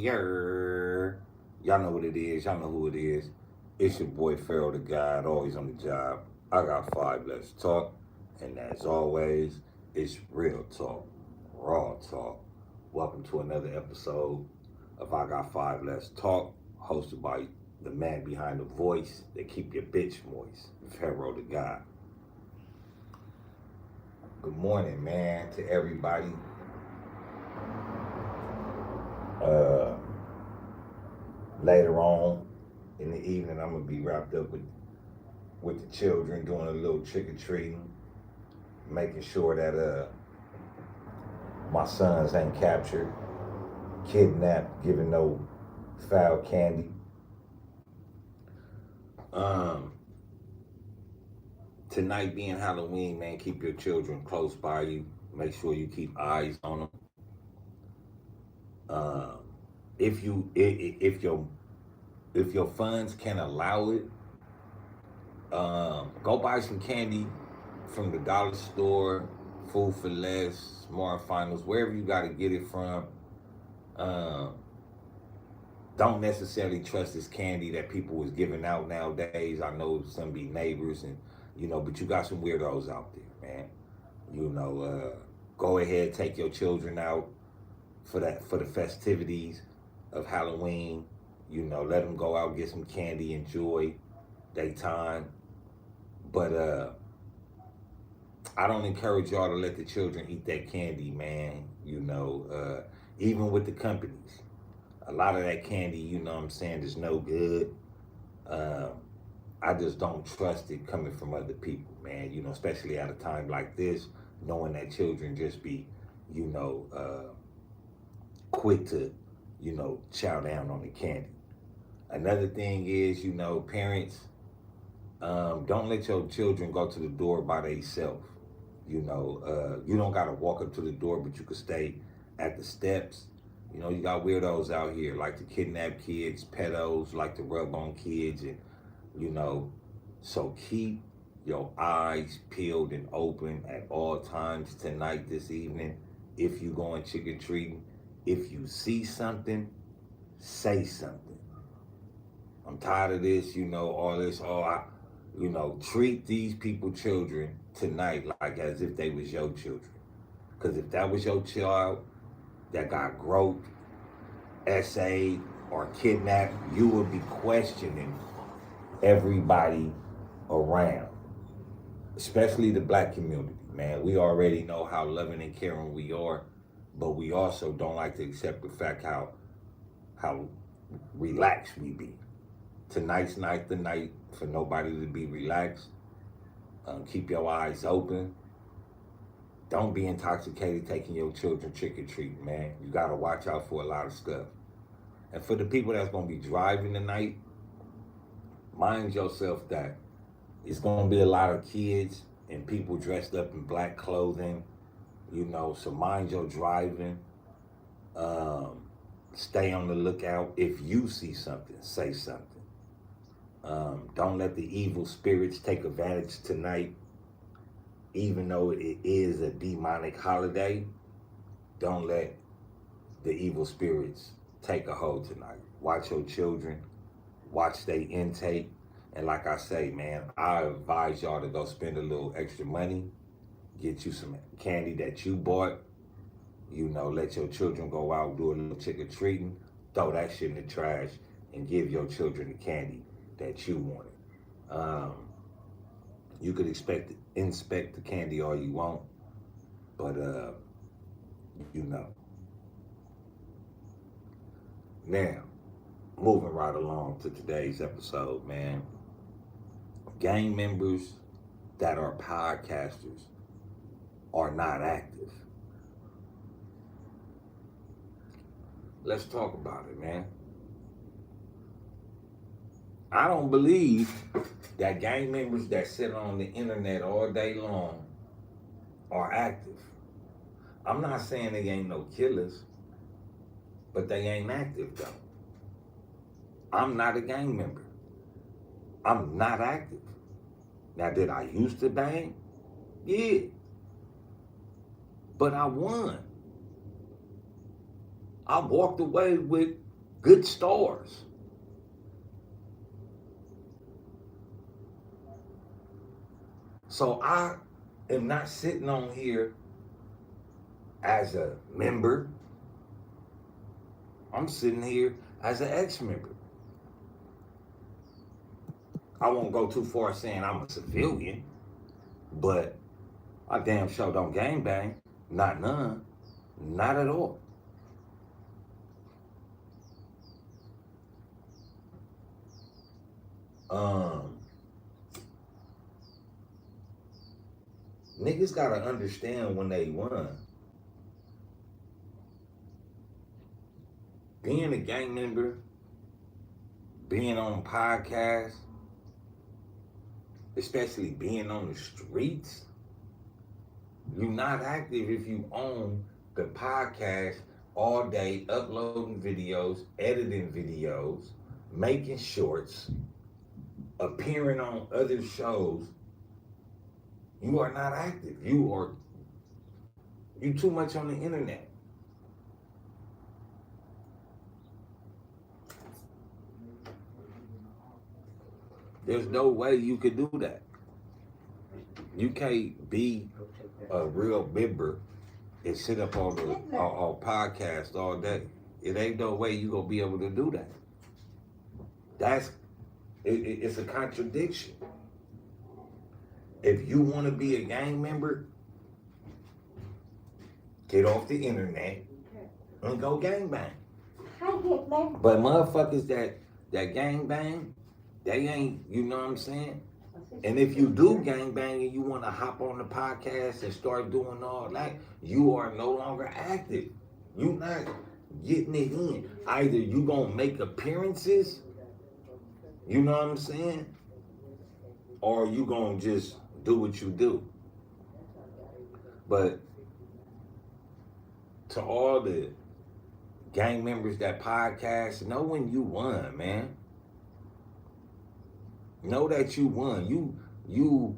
Yer. Y'all know what it is. Y'all know who it is. It's your boy Pharaoh the God, always on the job. I got five. Let's talk. And as always, it's real talk, raw talk. Welcome to another episode of I Got Five. Let's talk, hosted by the man behind the voice that keep your bitch moist, Pharaoh the God. Good morning, man, to everybody. Uh, Later on in the evening, I'm gonna be wrapped up with the children, doing a little trick or treating, making sure that my sons ain't captured, kidnapped, giving no foul candy. Um, Tonight being Halloween, man, keep your children close by you. Make sure you keep eyes on them. Um, if your funds can allow it, go buy some candy from the dollar store, Food for Less, Smart Finals, wherever you got to get it from. Um, don't necessarily trust this candy that people is giving out nowadays. I know some be neighbors but you got some weirdos out there, man. Go ahead, take your children out for the festivities of Halloween. Let them go out, get some candy, enjoy their time. But I don't encourage y'all to let the children eat that candy, man. Even with the companies, a lot of that candy, what I'm saying, is no good. Uh, I just don't trust it coming from other people, man. Especially at a time like this, knowing that children just be, you know, uh, quick to, chow down on the candy. Another thing is, parents, don't let your children go to the door by themselves. You don't gotta walk up to the door, but you could stay at the steps. You got weirdos out here like to kidnap kids, pedos like to rub on kids, and you know, so keep your eyes peeled and open at all times tonight, this evening. If you going trick or treating, if you see something, say something. I'm tired of this, all this. Treat these people children tonight like as if they was your children. Because if that was your child that got groped, essayed, or kidnapped, you would be questioning everybody around, especially the black community, man. We already know how loving and caring we are, but we also don't like to accept the fact how relaxed we be. Tonight's not the night for nobody to be relaxed. Keep your eyes open. Don't be intoxicated taking your children trick or treat, man. You gotta watch out for a lot of stuff. And for the people that's gonna be driving tonight, mind yourself that it's gonna be a lot of kids and people dressed up in black clothing, so mind your driving. Um, Stay on the lookout. If you see something, say something. Don't let the evil spirits take advantage tonight. Even though it is a demonic holiday, don't let the evil spirits take a hold tonight. Watch your children, watch their intake. And like I say, man, I advise y'all to go spend a little extra money, get you some candy that you bought, let your children go out, do a little trick or treating, throw that shit in the trash, and give your children the candy that you wanted. Um, you could inspect the candy all you want, but you know. Now, moving right along to today's episode, man. Gang members that are podcasters are not active. Let's talk about it, man. I don't believe that gang members that sit on the internet all day long are active. I'm not saying they ain't no killers, but they ain't active though. I'm not a gang member. I'm not active. Now, did I used to bang? Yeah. But I won. I walked away with good stars. So I am not sitting on here as a member. I'm sitting here as an ex-member. I won't go too far saying I'm a civilian, but I damn sure don't gangbang. Not none. Not at all. Niggas gotta understand when they won. Being a gang member, being on podcasts, especially being on the streets, you're not active if you own the podcast all day, uploading videos, editing videos, making shorts, appearing on other shows. You are not active. You too much on the internet. There's no way you could do that. You can't be a real member and sit up on the podcast all day. It ain't no way you gonna be able to do that. It's a contradiction. If you want to be a gang member, get off the internet and go gangbang. But motherfuckers that gangbang, they ain't, you know what I'm saying? And if you do gangbang and you want to hop on the podcast and start doing all that, you are no longer active. You're not getting it in. Either you gonna make appearances, you know what I'm saying? Or you gonna just do what you do. But to all the gang members that podcast, know when you won, man. Know that you won. You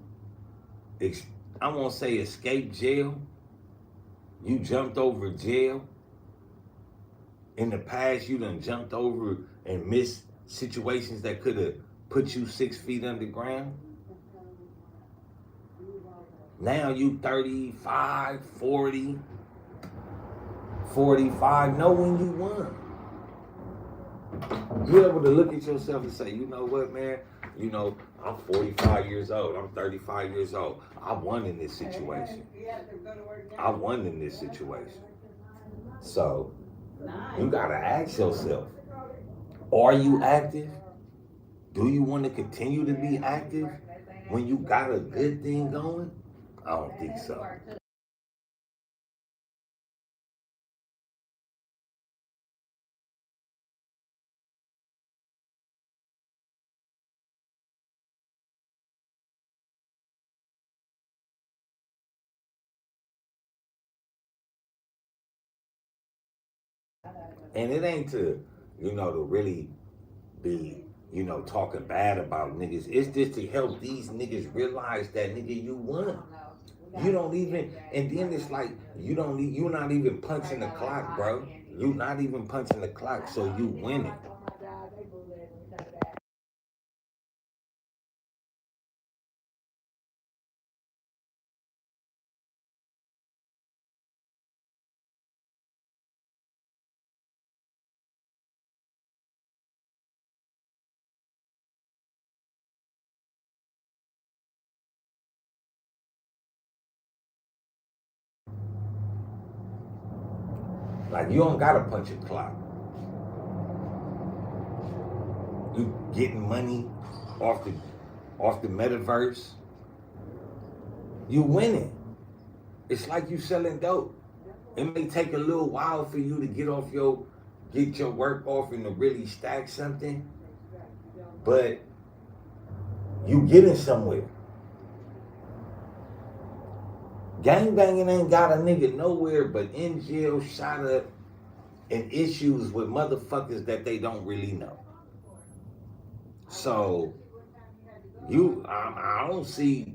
I won't say escaped jail. You jumped over jail. In the past, you done jumped over and missed situations that could have put you 6 feet underground. Now you 35, 40, 45. Know when you won. You're able to look at yourself and say, you know what, man? You know, I'm 45 years old. I'm 35 years old. I won in this situation. I won in this situation. So, you gotta ask yourself, are you active? Do you want to continue to be active when you got a good thing going? I don't think so. And it ain't to, to really be, talking bad about niggas. It's just to help these niggas realize that, nigga, you won. You don't even, and then it's like, you're not even punching the clock, bro. You're not even punching the clock, so you winning. Like, you don't gotta punch a clock. You getting money off the metaverse. You winning. It's like you selling dope. It may take a little while for you to get your work off and to really stack something, but you getting somewhere. Gangbanging ain't got a nigga nowhere but in jail, shot up, and issues with motherfuckers that they don't really know. So I don't see.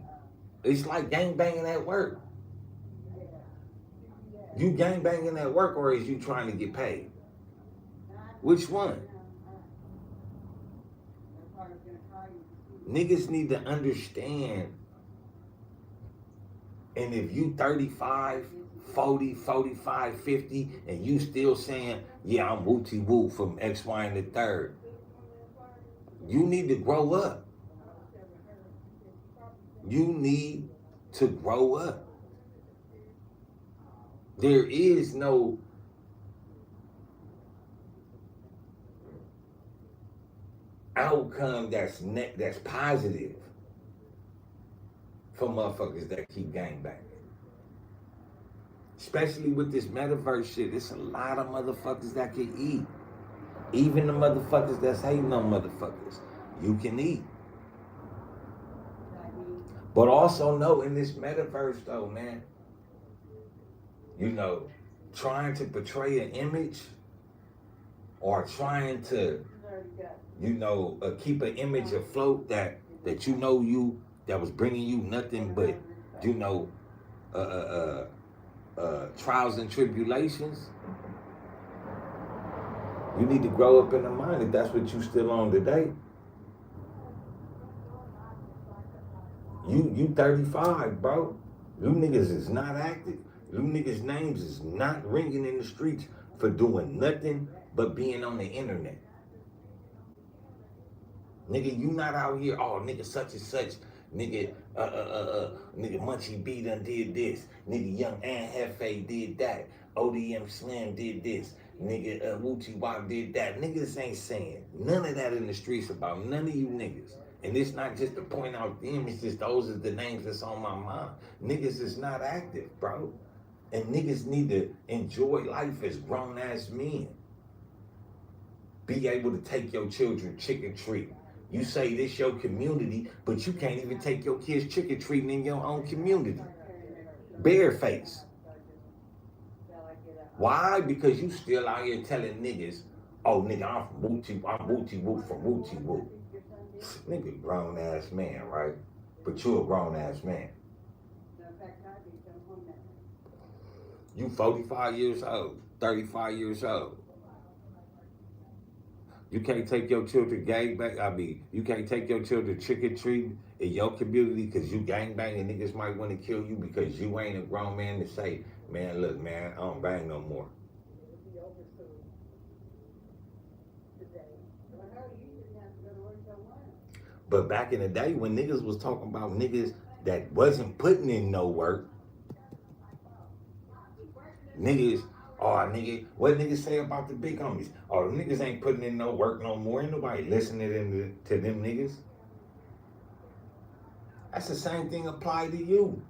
It's like gangbanging at work. You gangbanging at work, or is you trying to get paid? Which one? Niggas need to understand. And if you 35, 40, 45, 50, and you still saying, yeah, I'm Wooty Woo from X, Y, and the third, you need to grow up. You need to grow up. There is no outcome that's positive for motherfuckers that keep gangbanging. Especially with this metaverse shit, it's a lot of motherfuckers that can eat. Even the motherfuckers that's hating on motherfuckers, you can eat. But also know in this metaverse though, man, you know, trying to portray an image or trying to, you know, keep an image afloat that you know that was bringing you nothing but, you know, trials and tribulations. You need to grow up in the mind if that's what you still on today. You 35, bro. You niggas is not active. You niggas' names is not ringing in the streets for doing nothing but being on the internet. Nigga, you not out here, oh, nigga, such and such. Nigga, nigga, Munchie B done did this. Nigga, Young Ann Hefe did that. ODM Slim did this. Nigga, Wooty Wop did that. Niggas ain't saying none of that in the streets about none of you niggas. And it's not just to point out them, it's just those are the names that's on my mind. Niggas is not active, bro. And niggas need to enjoy life as grown-ass men. Be able to take your children trick-or-treating. You say this your community, but you can't even take your kids trick-or-treating in your own community. Bareface. Why? Because you still out here telling niggas, oh, nigga, I'm Wooty Woo from Wooty Woo. Nigga, grown ass man, right? But you a grown ass man. You 45 years old, 35 years old. You can't take your children gangbang. I mean, you can't take your children trick or treating in your community because you gangbang and niggas might want to kill you because you ain't a grown man to say, man, look, man, I don't bang no more. But back in the day when niggas was talking about niggas that wasn't putting in no work, niggas, oh, nigga, what niggas say about the big homies? Oh, the niggas ain't putting in no work no more. Ain't nobody listening to them niggas. That's the same thing applied to you,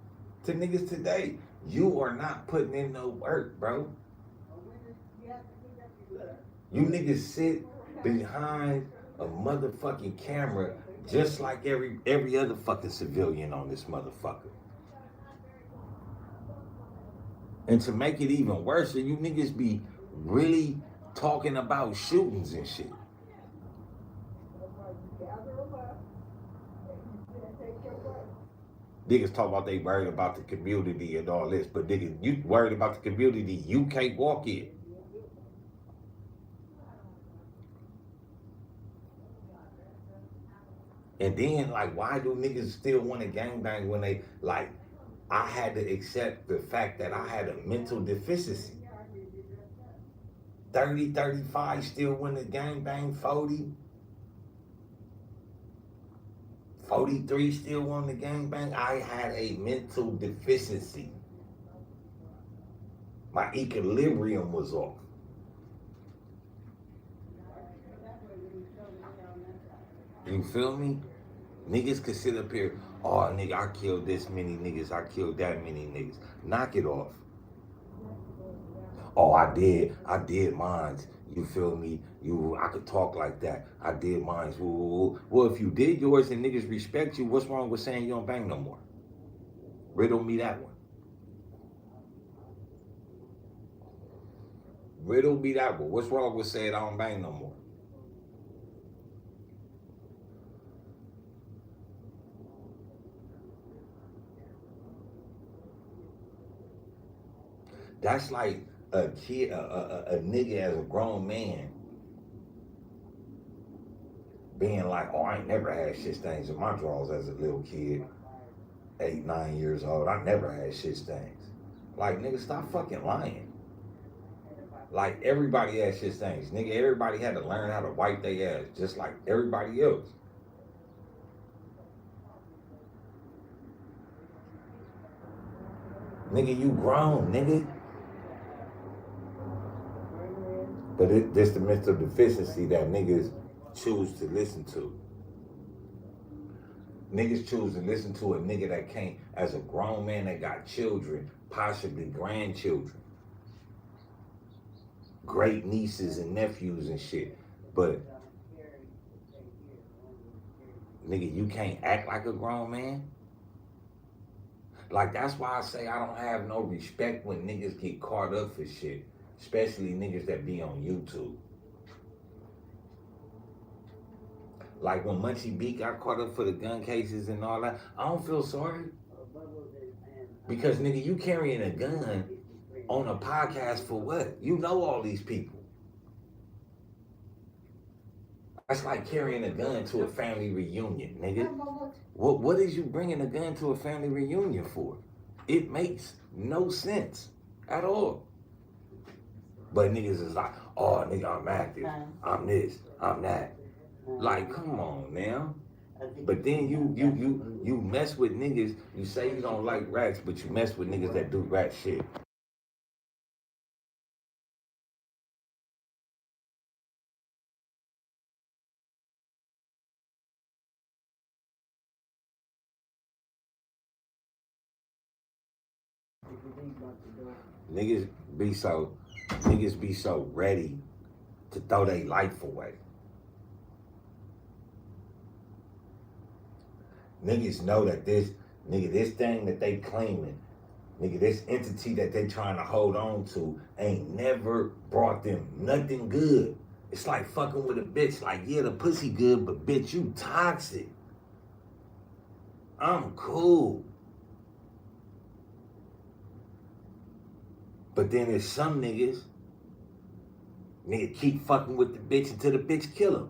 to niggas today. You are not putting in no work, bro. You niggas sit behind a motherfucking camera just like every other fucking civilian on this motherfucker. And to make it even worse, you niggas be really talking about shootings and shit. Niggas talk about they worried about the community and all this, but niggas, you worried about the community you can't walk in. And then, like, why do niggas still want to gangbang when they, like, I had to accept the fact that I had a mental deficiency. 30, 35 still want to gangbang, 40. 43 still want to gangbang. I had a mental deficiency. My equilibrium was off. You feel me? Niggas could sit up here, oh, nigga, I killed this many niggas, I killed that many niggas. Knock it off. Oh, I did mines. You feel me? I could talk like that. I did mines. Well, if you did yours and niggas respect you, what's wrong with saying you don't bang no more? Riddle me that one. Riddle me that one. What's wrong with saying I don't bang no more? That's like a kid, a nigga as a grown man being like, oh, I ain't never had shit stains in my drawers as a little kid, 8, 9 years old. I never had shit stains. Like, nigga, stop fucking lying. Like, everybody had shit stains. Nigga, everybody had to learn how to wipe their ass just like everybody else. Nigga, you grown, nigga. But this the mental deficiency that niggas choose to listen to. Niggas choose to listen to a nigga that can't, as a grown man that got children, possibly grandchildren, great nieces and nephews and shit. But, nigga, you can't act like a grown man? Like, that's why I say I don't have no respect when niggas get caught up for shit. Especially niggas that be on YouTube. Like when Munchie B got caught up for the gun cases and all that, I don't feel sorry. Because, nigga, you carrying a gun on a podcast for what? You know all these people. That's like carrying a gun to a family reunion, nigga. What is you bringing a gun to a family reunion for? It makes no sense at all. But niggas is like, oh, nigga, I'm active. I'm this, I'm that. Like, come on now. But then you mess with niggas. You say you don't like rats, but you mess with niggas that do rat shit. Niggas be so ready to throw their life away. Niggas know that this thing that they claiming, nigga, this entity that they trying to hold on to ain't never brought them nothing good. It's like fucking with a bitch. Like, yeah, the pussy good, but bitch, you toxic. I'm cool. But then there's some nigga keep fucking with the bitch until the bitch kill him.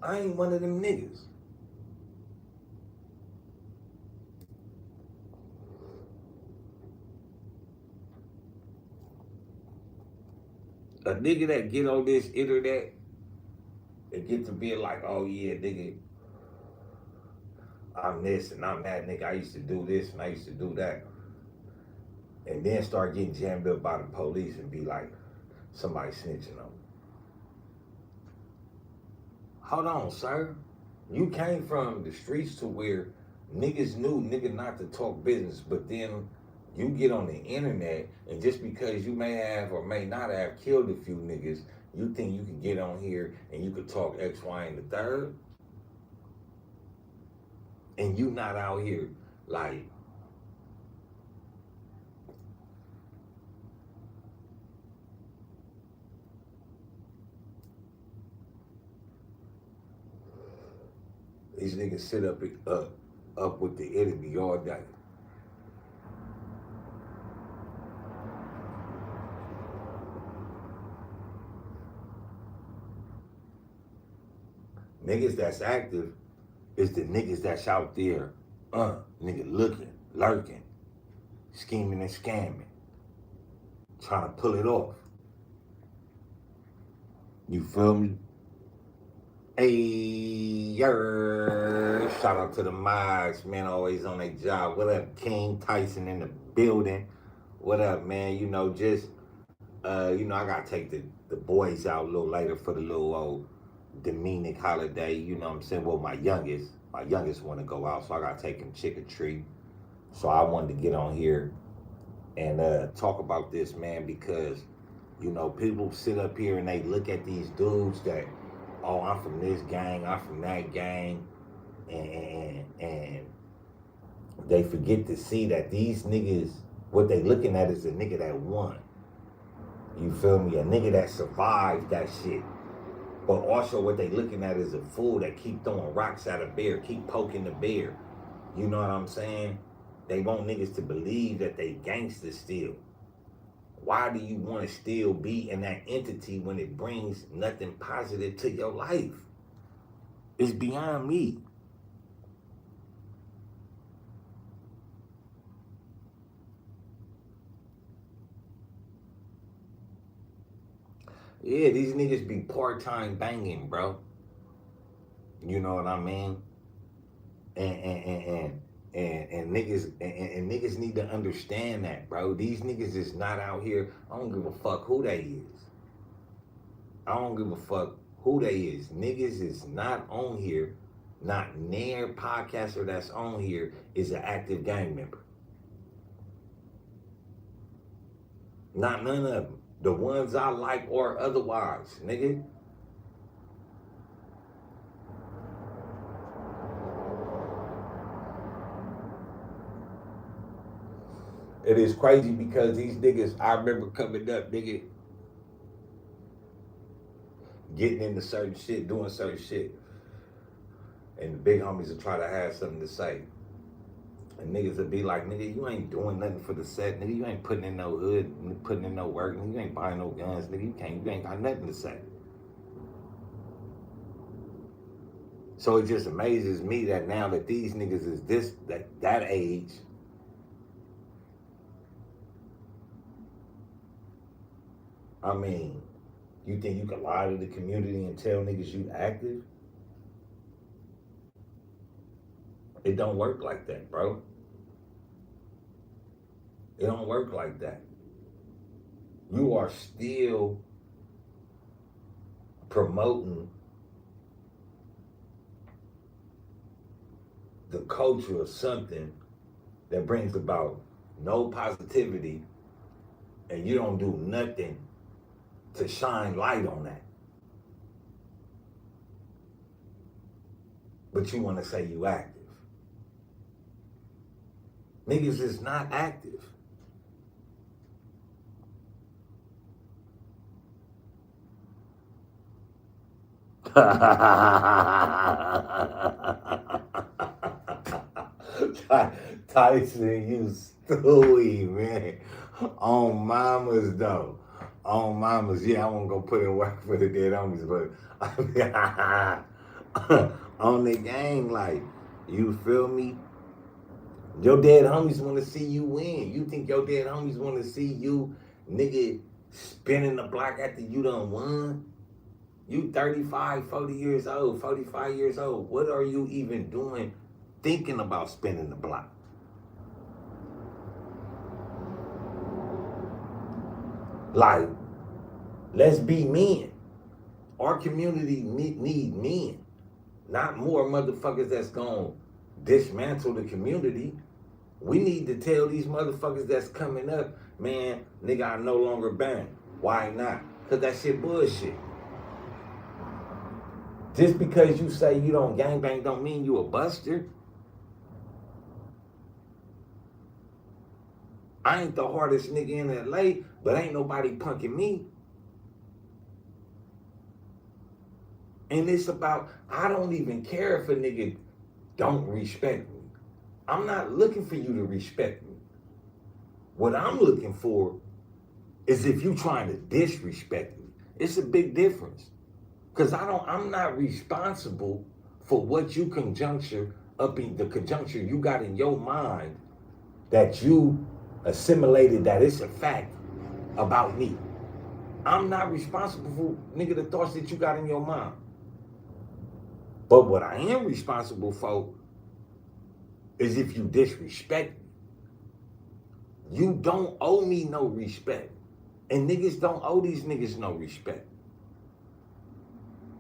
I ain't one of them niggas. A nigga that get on this internet and get to be like, oh yeah, nigga, I'm this and I'm that, nigga, I used to do this and I used to do that. And then start getting jammed up by the police and be like, somebody snitching on me. Hold on, sir. You came from the streets to where niggas knew not to talk business, but then you get on the internet, and just because you may have or may not have killed a few niggas, you think you can get on here and you could talk X, Y, and the third? And you not out here like, these niggas sit up with the enemy all day. Niggas that's active is the niggas that's out there, nigga looking, lurking, scheming and scamming, trying to pull it off. You feel me? Hey, shout out to the mods, man, always on their job. What up, King Tyson in the building? What up, man? You know, just, I gotta take the boys out a little later for the little old Dominic holiday, you know what I'm saying? Well, my youngest want to go out, so I gotta take him trick or treat. So I wanted to get on here and talk about this, man, because, you know, people sit up here and they look at these dudes that, oh, I'm from this gang, I'm from that gang, and they forget to see that these niggas, what they looking at is a nigga that won. You feel me? A nigga that survived that shit. But also what they looking at is a fool that keep throwing rocks at a bear, keep poking the bear. You know what I'm saying? They want niggas to believe that they gangsters still. Why do you want to still be in that entity when it brings nothing positive to your life? It's beyond me. Yeah, these niggas be part-time banging, bro. You know what I mean? And niggas and niggas need to understand that, bro. These niggas is not out here. I don't give a fuck who they is. I don't give a fuck who they is. Niggas is not on here. Not near podcaster that's on here is an active gang member. Not none of them. The ones I like or otherwise, nigga. It is crazy because these niggas, I remember coming up, nigga, getting into certain shit, doing certain shit. And the big homies will try to have something to say. And niggas will be like, nigga, you ain't doing nothing for the set, nigga. You ain't putting in no hood, putting in no work, nigga. You ain't buying no guns, nigga. You ain't got nothing to say. So it just amazes me that now that these niggas is that age, I mean, you think you can lie to the community and tell niggas you active? It don't work like that, bro. It don't work like that. You are still promoting the culture of something that brings about no positivity, and you don't do nothing to shine light on that. But you want to say you active. Niggas is not active. Tyson, you stupid, man. On mamas, though. On mamas, yeah, I won't go put in work for the dead homies, but on the gang, like, you feel me? Your dead homies want to see you win. You think your dead homies want to see you, nigga, spinning the block after you done won? You 35, 40 years old, 45 years old. What are you even doing thinking about spinning the block? Like, let's be men. Our community need men, not more motherfuckers that's gonna dismantle the community. We need to tell these motherfuckers that's coming up, man, nigga, I no longer bang. Why not? Because that shit bullshit. Just because you say you don't gangbang don't mean you a buster. I ain't the hardest nigga in LA, but ain't nobody punking me. And it's about, I don't even care if a nigga don't respect me. I'm not looking for you to respect me. What I'm looking for is if you trying to disrespect me. It's a big difference. Cause I'm not responsible for what you conjuncture up in the conjuncture you got in your mind that you assimilated that it's a fact about me. I'm not responsible for, nigga, the thoughts that you got in your mind. But what I am responsible for is if you disrespect me. You don't owe me no respect. And niggas don't owe these niggas no respect.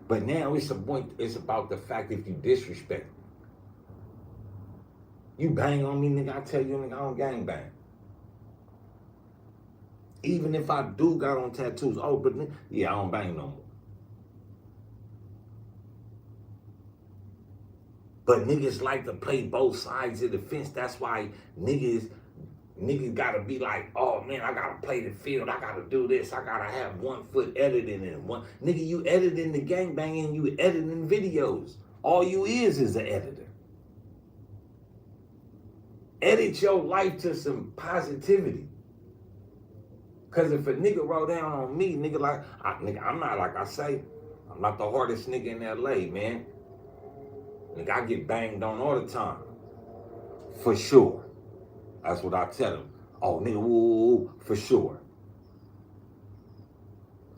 But now it's about the fact if you disrespect me. You bang on me, nigga, I tell you, nigga, I don't gang bang. Even if I do got on tattoos, oh, but yeah, I don't bang no more. But niggas like to play both sides of the fence. That's why niggas gotta be like, oh man, I gotta play the field. I gotta do this. I gotta have 1 foot editing and one. Nigga, you editing the gangbanging, you editing videos. All you is an editor. Edit your life to some positivity. Cause if a nigga roll down on me, nigga, I'm not, like I say, I'm not the hardest nigga in LA, man. Nigga, I get banged on all the time. For sure. That's what I tell them. Oh, nigga, woo, for sure.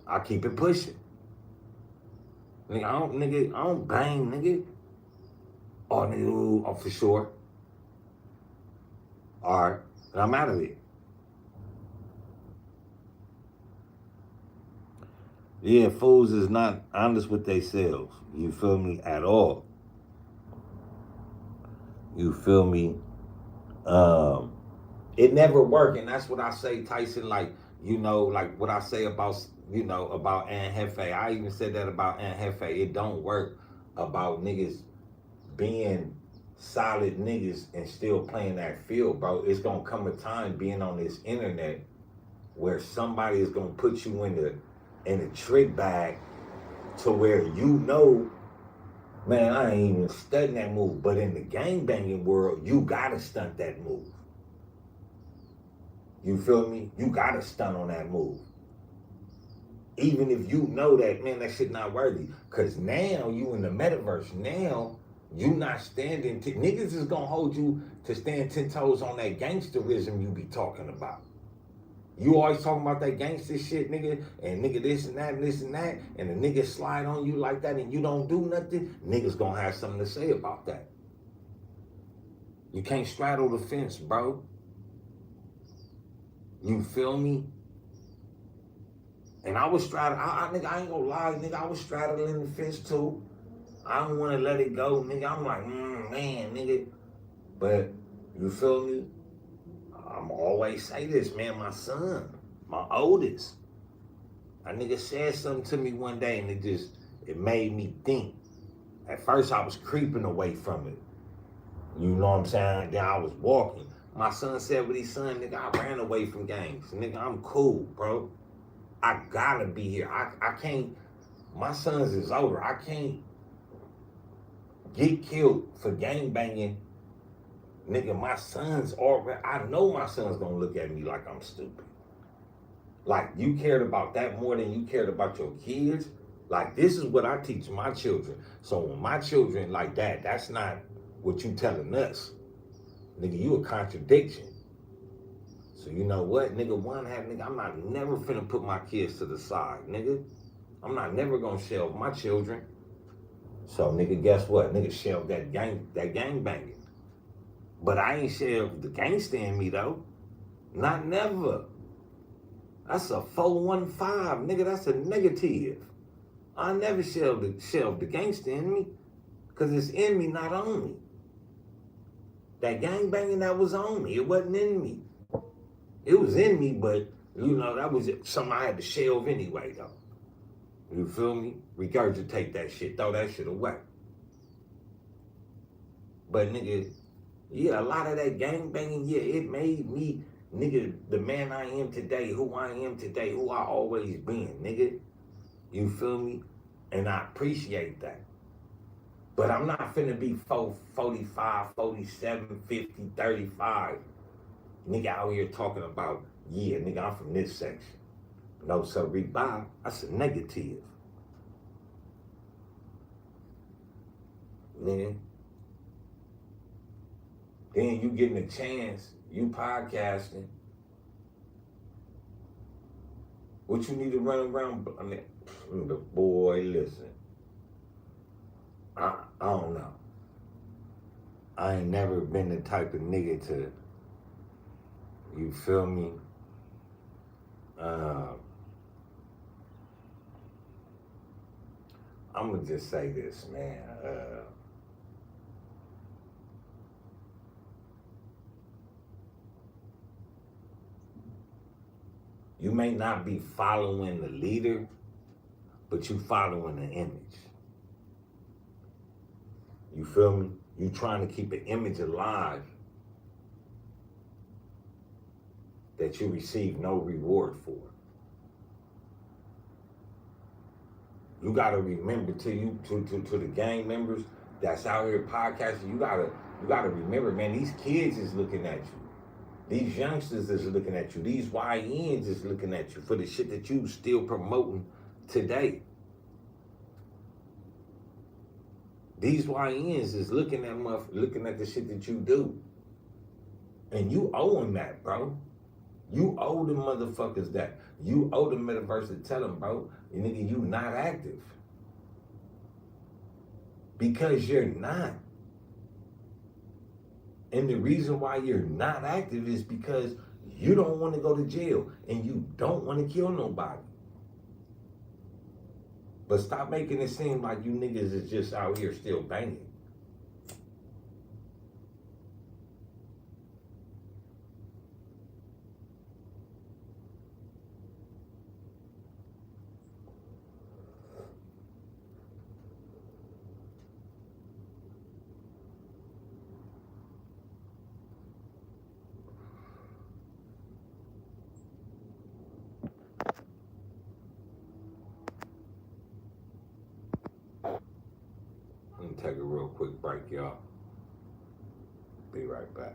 I keep it pushing. Nigga, I don't bang, nigga. Oh, nigga, woo, oh, for sure. All right, and I'm out of it. Yeah, fools is not honest with themselves. You feel me? At all. You feel me? It never worked, and that's what I say, Tyson. Like, you know, like what I say about, you know, about Ann Hefe. I even said that about Ann Hefe. It don't work about niggas being solid niggas and still playing that field, bro. It's gonna come a time being on this internet where somebody is gonna put you in the trick bag to where you know, man, I ain't even studying that move. But in the gangbanging world, you gotta stunt that move. You feel me? You gotta stunt on that move. Even if you know that, man, that shit not worthy. Cause now you in the metaverse. Now you not standing, niggas is gonna hold you to stand 10 toes on that gangsterism you be talking about. You always talking about that gangster shit, nigga, and nigga this and that and this and that, and the nigga slide on you like that and you don't do nothing, niggas gonna have something to say about that. You can't straddle the fence, bro. You feel me? And I was straddling, nigga, I ain't gonna lie, nigga, I was straddling the fence too. I don't wanna let it go, nigga. I'm like, man, nigga. But, you feel me? I'm always say this, man, my son, my oldest. A nigga said something to me one day and it made me think. At first I was creeping away from it. You know what I'm saying? Then I was walking. My son said with his son, nigga, I ran away from gangs. Nigga, I'm cool, bro. I gotta be here. I can't, my sons is older. I can't get killed for gang banging. Nigga, my sons already, I know my son's gonna look at me like I'm stupid. Like, you cared about that more than you cared about your kids? Like, this is what I teach my children. So when my children like that, that's not what you telling us. Nigga, you a contradiction. So you know what, nigga, nigga, I'm not never finna put my kids to the side, nigga. I'm not never gonna shelve my children. So nigga, guess what? Nigga shelved that gang banging. But I ain't shelved the gangster in me though. Not never. That's a 415, nigga, that's a negative. I never shelved the gangster in me. Cause it's in me, not on me. That gang banging, that was on me. It wasn't in me. It was in me, but you know, that was something I had to shelve anyway though. You feel me? Regurgitate that shit, throw that shit away. But nigga, yeah, a lot of that gang banging, yeah, it made me, nigga, the man I am today, who I always been, nigga. You feel me? And I appreciate that. But I'm not finna be 45, 47, 50, 35. Nigga out here talking about, yeah, nigga, I'm from this section. No, so Bob, that's a negative. Nigga. Then you getting a chance, you podcasting. What you need to run around, I mean, boy, listen. I don't know. I ain't never been the type of nigga to, you feel me? I'm gonna just say this, man. You may not be following the leader, but you following the image. You feel me? You trying to keep an image alive that you receive no reward for. You gotta remember to the gang members that's out here podcasting, you gotta remember, man, these kids is looking at you. These youngsters is looking at you. These YNs is looking at you for the shit that you still promoting today. These YNs is looking at the shit that you do. And you owe them that, bro. You owe the motherfuckers that. You owe the metaverse to tell them, bro, nigga, you not active. Because you're not. And the reason why you're not active is because you don't want to go to jail and you don't want to kill nobody. But stop making it seem like you niggas is just out here still banging. Let me take a real quick break, y'all. Be right back.